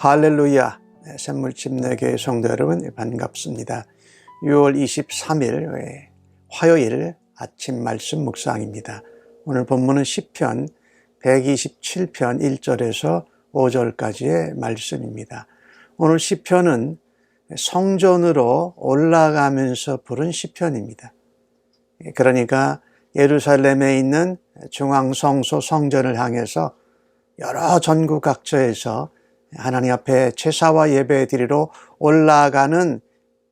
할렐루야. 샘물집 내교의 성도 여러분 반갑습니다. 6월 23일 화요일 아침 말씀 묵상입니다. 오늘 본문은 시편 127편 1절에서 5절까지의 말씀입니다. 오늘 시편은 성전으로 올라가면서 부른 시편입니다. 그러니까 예루살렘에 있는 중앙성소 성전을 향해서 여러 전국 각처에서 하나님 앞에 제사와 예배 드리러 올라가는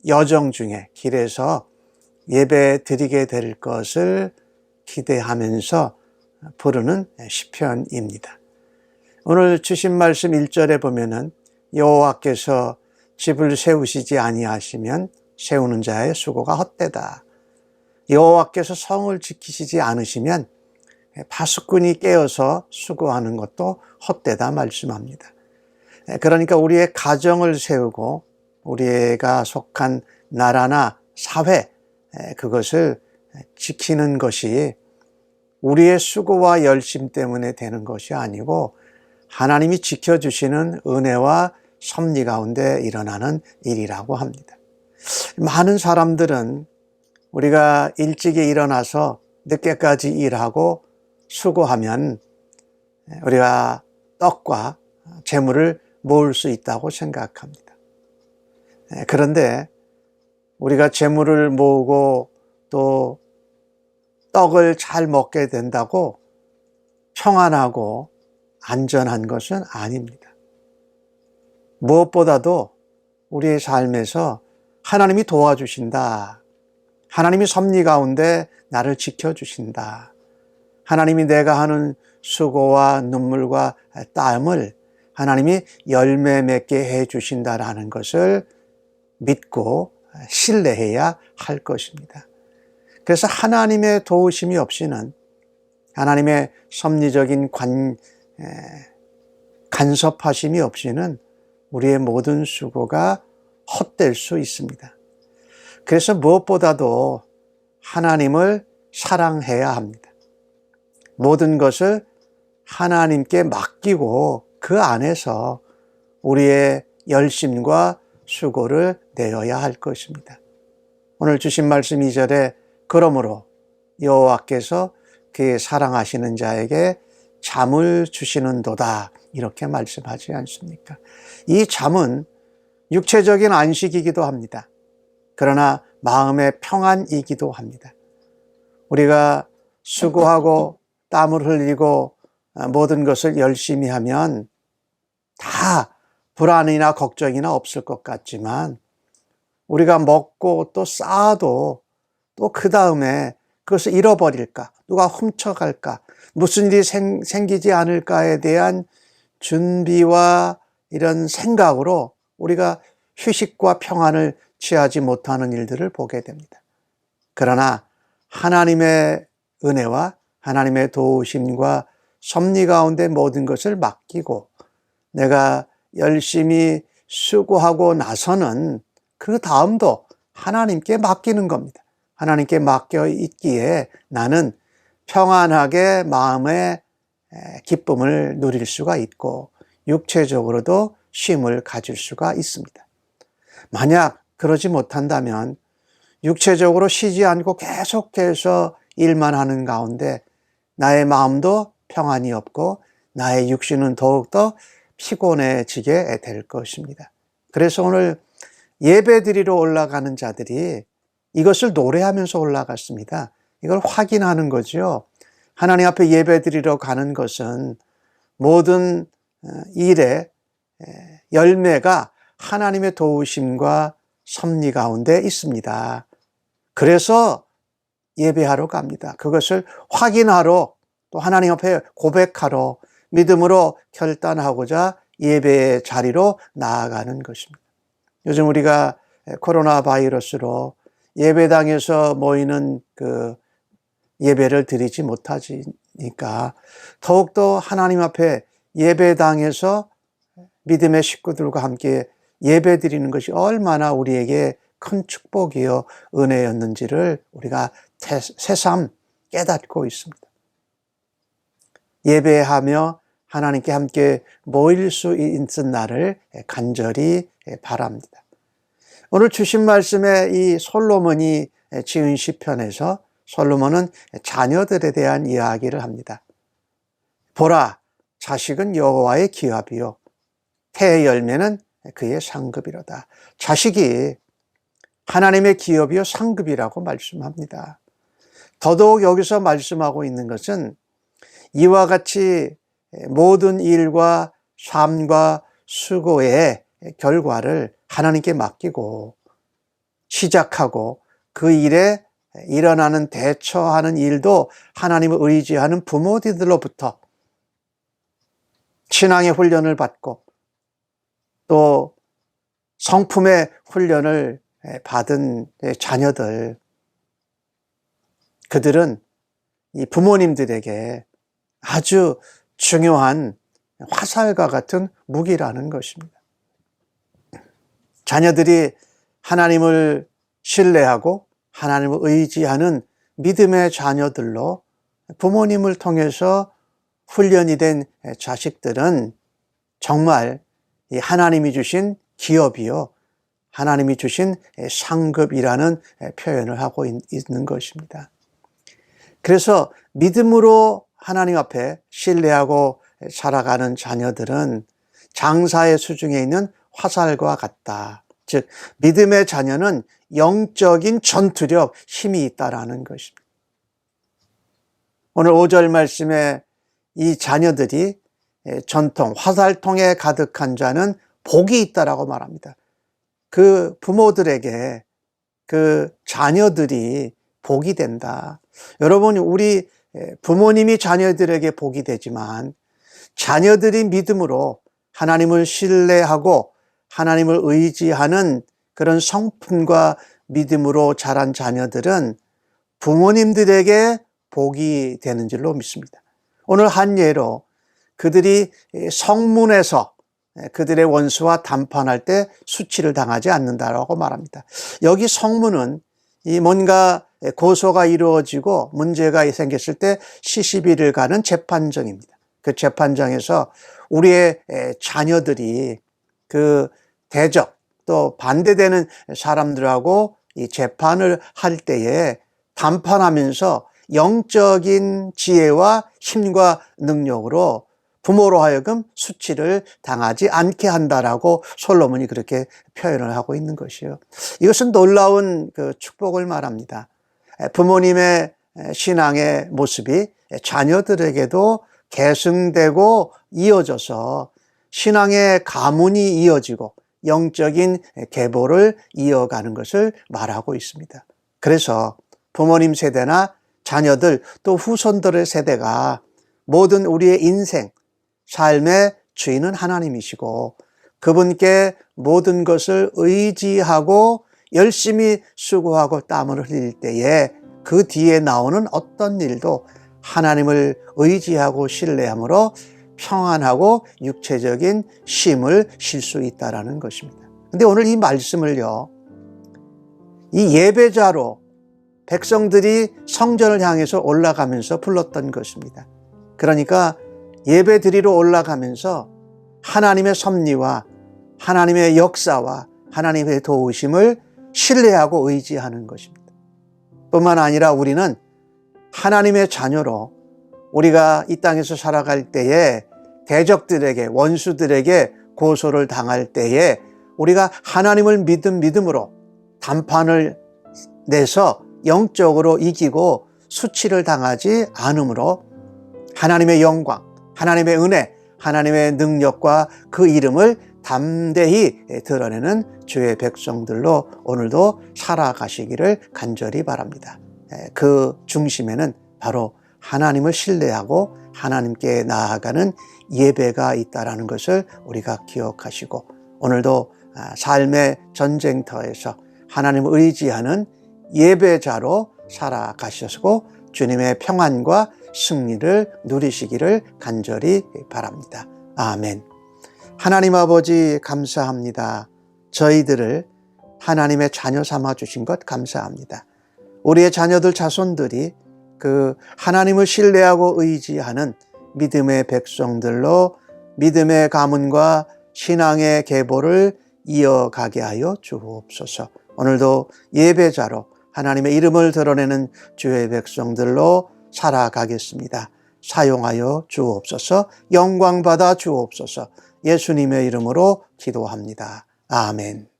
여정 중에 길에서 예배 드리게 될 것을 기대하면서 부르는 시편입니다. 오늘 주신 말씀 1절에 보면은 여호와께서 집을 세우시지 아니하시면 세우는 자의 수고가 헛되다. 여호와께서 성을 지키시지 않으시면 파수꾼이 깨어서 수고하는 것도 헛되다 말씀합니다. 그러니까 우리의 가정을 세우고 우리가 속한 나라나 사회, 그것을 지키는 것이 우리의 수고와 열심 때문에 되는 것이 아니고 하나님이 지켜주시는 은혜와 섭리 가운데 일어나는 일이라고 합니다. 많은 사람들은 우리가 일찍이 일어나서 늦게까지 일하고 수고하면 우리가 떡과 재물을 모을 수 있다고 생각합니다. 그런데 우리가 재물을 모으고 또 떡을 잘 먹게 된다고 평안하고 안전한 것은 아닙니다. 무엇보다도 우리의 삶에서 하나님이 도와주신다. 하나님이 섭리 가운데 나를 지켜주신다. 하나님이 내가 하는 수고와 눈물과 땀을 하나님이 열매 맺게 해 주신다라는 것을 믿고 신뢰해야 할 것입니다. 그래서 하나님의 도우심이 없이는 하나님의 섭리적인 간섭하심이 없이는 우리의 모든 수고가 헛될 수 있습니다. 그래서 무엇보다도 하나님을 사랑해야 합니다. 모든 것을 하나님께 맡기고 그 안에서 우리의 열심과 수고를 내어야 할 것입니다. 오늘 주신 말씀 2절에 그러므로 여호와께서 그의 사랑하시는 자에게 잠을 주시는도다 이렇게 말씀하지 않습니까? 이 잠은 육체적인 안식이기도 합니다. 그러나 마음의 평안이기도 합니다. 우리가 수고하고 땀을 흘리고 모든 것을 열심히 하면 다 불안이나 걱정이나 없을 것 같지만 우리가 먹고 또 쌓아도 또 그 다음에 그것을 잃어버릴까, 누가 훔쳐갈까, 무슨 일이 생기지 않을까에 대한 준비와 이런 생각으로 우리가 휴식과 평안을 취하지 못하는 일들을 보게 됩니다. 그러나 하나님의 은혜와 하나님의 도우심과 섭리 가운데 모든 것을 맡기고 내가 열심히 수고하고 나서는 그 다음도 하나님께 맡기는 겁니다. 하나님께 맡겨 있기에 나는 평안하게 마음의 기쁨을 누릴 수가 있고 육체적으로도 쉼을 가질 수가 있습니다. 만약 그러지 못한다면 육체적으로 쉬지 않고 계속해서 일만 하는 가운데 나의 마음도 평안이 없고 나의 육신은 더욱더 피곤해지게 될 것입니다. 그래서 오늘 예배 드리러 올라가는 자들이 이것을 노래하면서 올라갔습니다. 이걸 확인하는 거죠. 하나님 앞에 예배 드리러 가는 것은 모든 일의 열매가 하나님의 도우심과 섭리 가운데 있습니다. 그래서 예배하러 갑니다. 그것을 확인하러 또 하나님 앞에 고백하러 믿음으로 결단하고자 예배의 자리로 나아가는 것입니다. 요즘 우리가 코로나 바이러스로 예배당에서 모이는 그 예배를 드리지 못하니까 더욱더 하나님 앞에 예배당에서 믿음의 식구들과 함께 예배 드리는 것이 얼마나 우리에게 큰 축복이요 은혜였는지를 우리가 새삼 깨닫고 있습니다. 예배하며 하나님께 함께 모일 수 있는 날을 간절히 바랍니다. 오늘 주신 말씀에 이 솔로몬이 지은 시편에서 솔로몬은 자녀들에 대한 이야기를 합니다. 보라, 자식은 여호와의 기업이요 태의 열매는 그의 상급이로다. 자식이 하나님의 기업이요 상급이라고 말씀합니다. 더더욱 여기서 말씀하고 있는 것은 이와 같이 모든 일과 삶과 수고의 결과를 하나님께 맡기고 시작하고 그 일에 일어나는 대처하는 일도 하나님을 의지하는 부모들로부터 신앙의 훈련을 받고 또 성품의 훈련을 받은 자녀들, 그들은 이 부모님들에게 아주 중요한 화살과 같은 무기라는 것입니다. 자녀들이 하나님을 신뢰하고 하나님을 의지하는 믿음의 자녀들로 부모님을 통해서 훈련이 된 자식들은 정말 이 하나님이 주신 기업이요 하나님이 주신 상급이라는 표현을 하고 있는 것입니다. 그래서 믿음으로 하나님 앞에 신뢰하고 살아가는 자녀들은 장사의 수중에 있는 화살과 같다. 즉 믿음의 자녀는 영적인 전투력, 힘이 있다라는 것입니다. 오늘 5절 말씀에 이 자녀들이 전통, 화살통에 가득한 자는 복이 있다라고 말합니다. 그 부모들에게 그 자녀들이 복이 된다. 여러분, 우리 부모님이 자녀들에게 복이 되지만 자녀들이 믿음으로 하나님을 신뢰하고 하나님을 의지하는 그런 성품과 믿음으로 자란 자녀들은 부모님들에게 복이 되는 줄로 믿습니다. 오늘 한 예로 그들이 성문에서 그들의 원수와 담판할 때 수치를 당하지 않는다라고 말합니다. 여기 성문은 이 뭔가 고소가 이루어지고 문제가 생겼을 때 시시비를 가는 재판정입니다. 그 재판장에서 우리의 자녀들이 그 대적 또 반대되는 사람들하고 이 재판을 할 때에 담판하면서 영적인 지혜와 힘과 능력으로 부모로 하여금 수치를 당하지 않게 한다라고 솔로몬이 그렇게 표현을 하고 있는 것이요. 이것은 놀라운 그 축복을 말합니다. 부모님의 신앙의 모습이 자녀들에게도 계승되고 이어져서 신앙의 가문이 이어지고 영적인 계보를 이어가는 것을 말하고 있습니다. 그래서 부모님 세대나 자녀들 또 후손들의 세대가 모든 우리의 인생, 삶의 주인은 하나님이시고 그분께 모든 것을 의지하고 열심히 수고하고 땀을 흘릴 때에 그 뒤에 나오는 어떤 일도 하나님을 의지하고 신뢰함으로 평안하고 육체적인 쉼을 쉴 수 있다는 것입니다. 그런데 오늘 이 말씀을요, 이 예배자로 백성들이 성전을 향해서 올라가면서 불렀던 것입니다. 그러니까 예배 드리러 올라가면서 하나님의 섭리와 하나님의 역사와 하나님의 도우심을 신뢰하고 의지하는 것입니다. 뿐만 아니라 우리는 하나님의 자녀로 우리가 이 땅에서 살아갈 때에 대적들에게, 원수들에게 고소를 당할 때에 우리가 하나님을 믿음으로 담판을 내서 영적으로 이기고 수치를 당하지 않으므로 하나님의 영광, 하나님의 은혜, 하나님의 능력과 그 이름을 담대히 드러내는 주의 백성들로 오늘도 살아가시기를 간절히 바랍니다. 그 중심에는 바로 하나님을 신뢰하고 하나님께 나아가는 예배가 있다는 것을 우리가 기억하시고 오늘도 삶의 전쟁터에서 하나님을 의지하는 예배자로 살아가시고 주님의 평안과 승리를 누리시기를 간절히 바랍니다. 아멘. 하나님 아버지 감사합니다. 저희들을 하나님의 자녀 삼아 주신 것 감사합니다. 우리의 자녀들 자손들이 그 하나님을 신뢰하고 의지하는 믿음의 백성들로 믿음의 가문과 신앙의 계보를 이어가게 하여 주옵소서. 오늘도 예배자로 하나님의 이름을 드러내는 주의 백성들로 살아가겠습니다. 사용하여 주옵소서. 영광 받아 주옵소서. 예수님의 이름으로 기도합니다. 아멘.